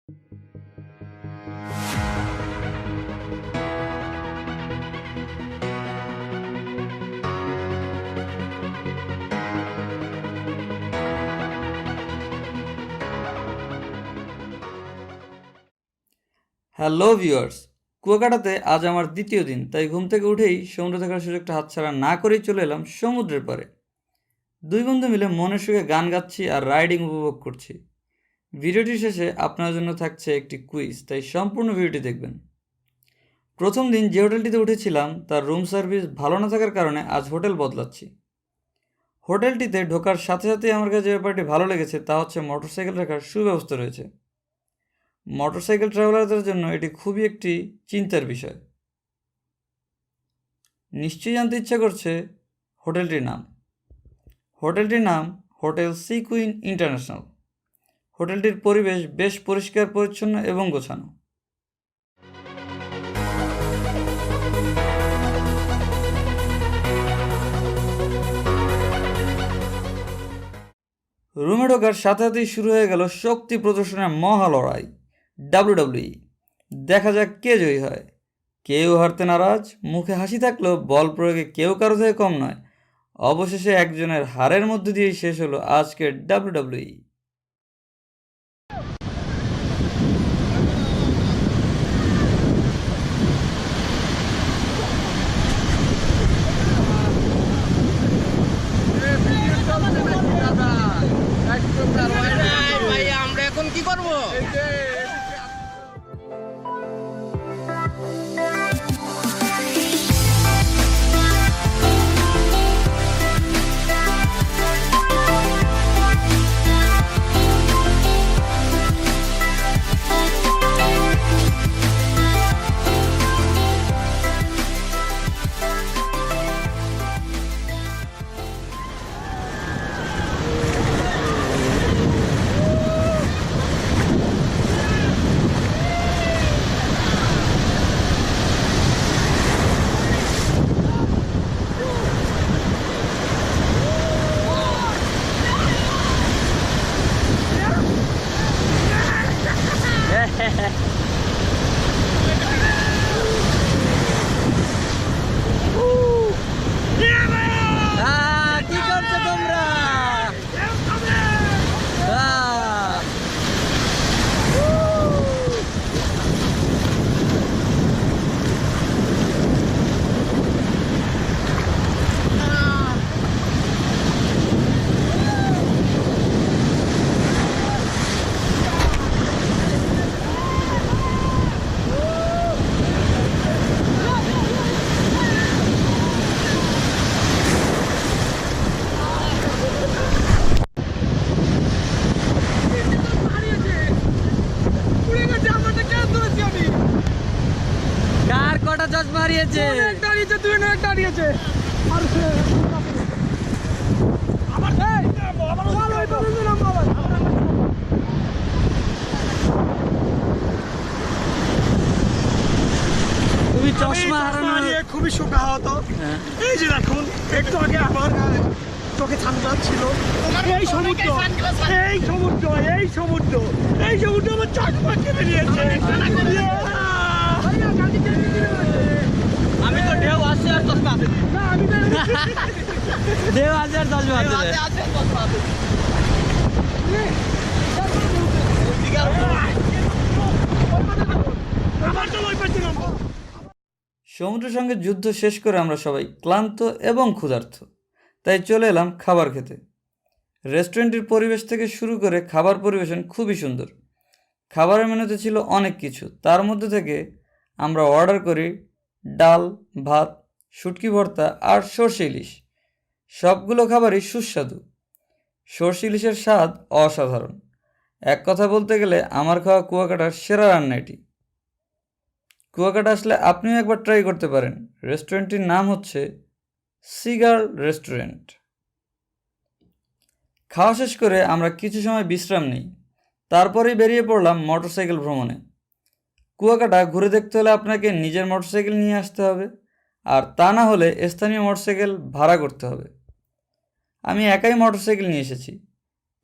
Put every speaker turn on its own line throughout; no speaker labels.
Hello viewers, কুয়াকাটাতে আজ আমার দ্বিতীয় দিন, তাই ঘুম থেকে উঠেই সমুদ্র দেখার সুযোগটা হাতছাড়া না করেই চলে এলাম সমুদ্রের পাড়ে। দুই বন্ধু মিলে মনের সুখে গান গাচ্ছি আর রাইডিং উপভোগ করছি। ভিডিওটির শেষে আপনার জন্য থাকছে একটি কুইজ, তাই সম্পূর্ণ ভিডিওটি দেখবেন। প্রথম দিন যে হোটেলটিতে উঠেছিলাম তার রুম সার্ভিস ভালো না থাকার কারণে আজ হোটেল বদলাচ্ছি। হোটেলটিতে ঢোকার সাথে সাথেই আমার কাছে যে ব্যাপারটি ভালো লেগেছে তা হচ্ছে মোটরসাইকেল রাখার সুব্যবস্থা রয়েছে। মোটরসাইকেল ট্রাভেলারদের জন্য এটি খুবই একটি চিন্তার বিষয়। নিশ্চয়ই জানতে ইচ্ছা করছে হোটেলটির নাম। হোটেলটির নাম হোটেল সি কুইন ইন্টারন্যাশনাল। হোটেলটির পরিবেশ বেশ পরিষ্কার পরিচ্ছন্ন এবং গোছানো। রুমে ঢোকার সাথে সাথেই শুরু হয়ে গেল শক্তি প্রদর্শনের মহা লড়াই, ডাব্লিউডাব্লিউই। দেখা যাক কে জয়ী হয়। কেউ হারতে নারাজ, মুখে হাসি থাকলেও বল প্রয়োগে কেউ কারো থেকে কম নয়। অবশেষে একজনের হারের মধ্যে দিয়েই শেষ হলো আজকের ডাব্লিউডাব্লিউই।
আমরা এখন কি করব? কি করছো তোমরা? কার কটা চশমা হারিয়েছে? দাঁড়িয়েছে, দুই না দাঁড়িয়েছে। তুমি চশমা হারানো নিয়ে খুবই শোকাহত। এই যে দেখুন, একটু আগে আমার চোখে ঠান্ডা ছিল। এই সমুদ্র, এই সমুদ্র, এই সমুদ্র, এই সমুদ্র আমার চশমা কেড়ে নিয়েছে। আমি তো ঢেউ আসছে আর চশমা আছে। ঢেউ আসছে আর চশমা আছে।
সমুদ্রের সঙ্গে যুদ্ধ শেষ করে আমরা সবাই ক্লান্ত এবং ক্ষুধার্ত, তাই চলে এলাম খাবার খেতে। রেস্টুরেন্টের পরিবেশ থেকে শুরু করে খাবার পরিবেশন খুবই সুন্দর। খাবারের মেনুতে ছিল অনেক কিছু, তার মধ্যে থেকে আমরা অর্ডার করি ডাল, ভাত, শুটকি ভর্তা আর সর্ষে ইলিশ। সবগুলো খাবারই সুস্বাদু। সর্ষে ইলিশের স্বাদ অসাধারণ। এক কথা বলতে গেলে আমার খাওয়া কুয়াকাটার সেরা রান্না এটি। কুয়াকাটা আসলে আপনিও একবার ট্রাই করতে পারেন। রেস্টুরেন্টটির নাম হচ্ছে সিগার্ল রেস্টুরেন্ট। খাওয়া শেষ করে আমরা কিছু সময় বিশ্রাম নিই, তারপরেই বেরিয়ে পড়লাম মোটরসাইকেল ভ্রমণে। কুয়াকাটা ঘুরে দেখতে হলে আপনাকে নিজের মোটরসাইকেল নিয়ে আসতে হবে, আর তা না হলে স্থানীয় মোটরসাইকেল ভাড়া করতে হবে। আমি একাই মোটরসাইকেল নিয়ে এসেছি,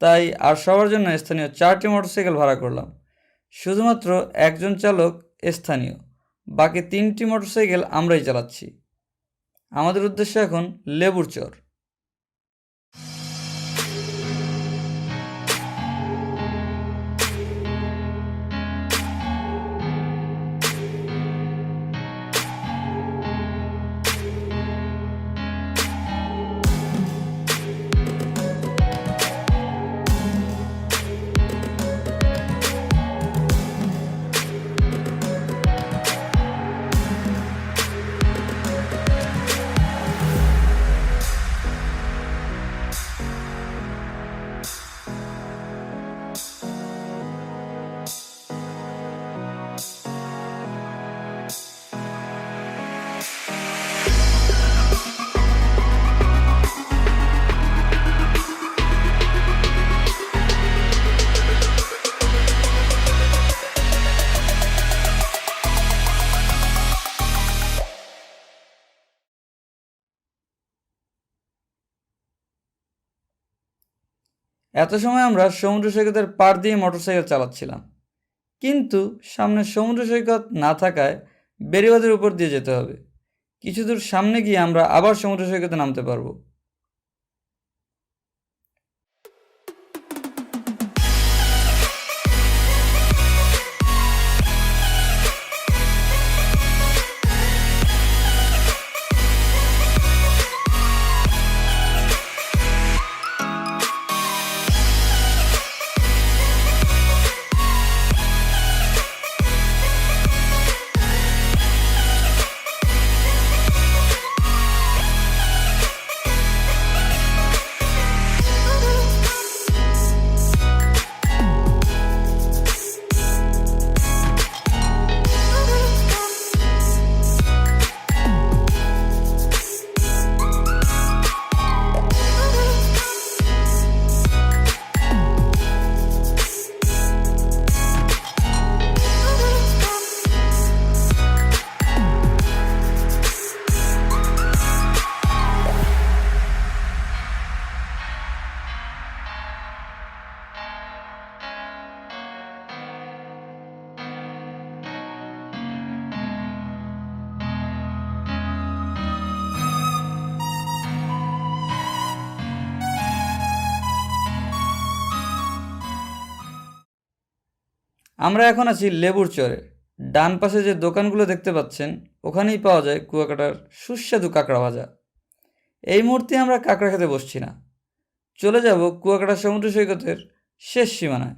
তাই আর সবার জন্য স্থানীয় 4টি মোটরসাইকেল ভাড়া করলাম। শুধুমাত্র একজন চালক স্থানীয়, বাকি 3টি মোটরসাইকেল আমরাই চালাচ্ছি। আমাদের উদ্দেশ্য এখন লেবুর চর। এত সময় আমরা সমুদ্র সৈকতের পাড় দিয়ে মোটরসাইকেল চালাচ্ছিলাম, কিন্তু সামনে সমুদ্র সৈকত না থাকায় বেড়িবাঁধের উপর দিয়ে যেতে হবে। কিছু দূর সামনে গিয়ে আমরা আবার সমুদ্র সৈকতে নামতে পারবো। আমরা এখন আছি লেবুর চরে। ডান পাশে যে দোকানগুলো দেখতে পাচ্ছেন, ওখানেই পাওয়া যায় কুয়াকাটার সুস্বাদু কাঁকড়া ভাজা। এই মুহূর্তে আমরা কাঁকড়া খেতে বসছি না, চলে যাব কুয়াকাটা সমুদ্র সৈকতের শেষ সীমানায়।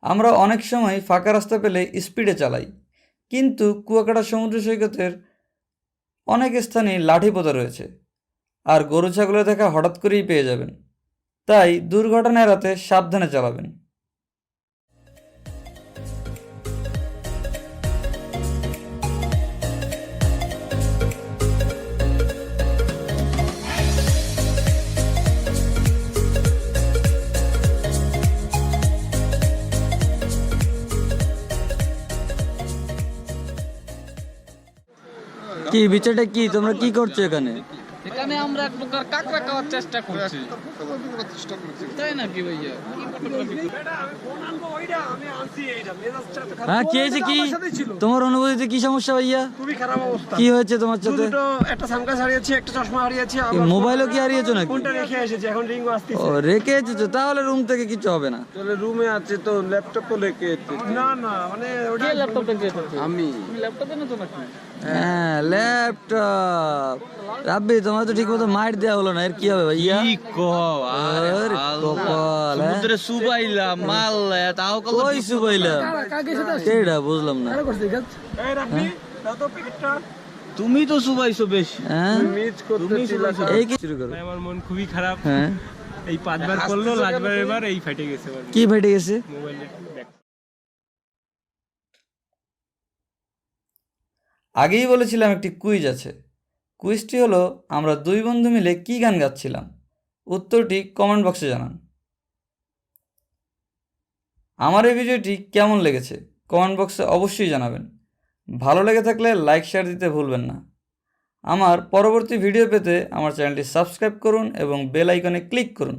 আমরা অনেক সময় ফাঁকা রাস্তা পেলে স্পিডে চালাই, কিন্তু কুয়াকাটা সমুদ্র সৈকতের অনেক স্থানে লাঠি পোতা রয়েছে, আর গরু ছাগলের দেখা হঠাৎ করেই পেয়ে যাবেন। তাই দুর্ঘটনা এড়াতে সাবধানে চালাবেন। কি বিচারটা কি, তোমরা কি করছো এখানে?
মানে আমরা এক প্রকার কাঁকড়া খাওয়ার চেষ্টা করছি, তাই নাকি ভাইয়া?
হ্যাঁ, কি হয়েছে? কি তোমার অনুভূতিতে কি সমস্যা ভাইয়া?
খুবই খারাপ অবস্থা।
কি হয়েছে তোমার সাথে?
দুটো, একটা সানগ্লাস হারিয়েছি, একটা চশমা হারিয়েছি,
এই মোবাইলও কি হারিয়েছো নাকি?
ফোনটা রেখে এসেছি, এখন রিং
ও,
আসতেছে।
রেখে এসেছো? তাহলে রুম থেকে কিছু হবে না।
তাহলে রুমে আছে তো, ল্যাপটপও রেখে
না না, মানে ওটা
কে ল্যাপটপ রেখে এসেছে?
আমি
তুমি ল্যাপটপ এনেছো নাকি?
হ্যাঁ, ল্যাপটপ। রাব্বি, তোমার তো ঠিক মতো মাইর দেওয়া হলো না, এর কি হবে ভাইয়া?
কি কও? আরে
আরে কপাল, হ্যাঁ?
সমুদ্রে সুবাইলাম মারলে তাও কল
কই সুবাইলাম? কেডা বুঝলাম না।
এই রাব্বি, দাও তো প্যাকেটটা।
তুমি তো সুবাইছো বেশি।
হ্যাঁ,
মিস করতেছিলা।
এই কি শুরু করো?
আমার মন খুবই খারাপ।
হ্যাঁ,
এই 5 বার করলো, লাস্টবার এবার এই ফাইটে গেছে
কি ফেটে গেছে?
মোবাইলের ব্যাক।
আগেই বলেছিলাম একটি কুইজ আছে। কুইজটি হলো, আমরা দুই বন্ধু মিলে কি গান গাচ্ছিলাম। উত্তরটি কমেন্ট বক্সে জানান। আমার এই ভিডিওটি কেমন লেগেছে কমেন্ট বক্সে অবশ্যই জানাবেন। ভালো লেগে থাকলে লাইক শেয়ার দিতে ভুলবেন না। আমার পরবর্তী ভিডিও পেতে আমার চ্যানেলটি সাবস্ক্রাইব করুন এবং বেল আইকনে ক্লিক করুন।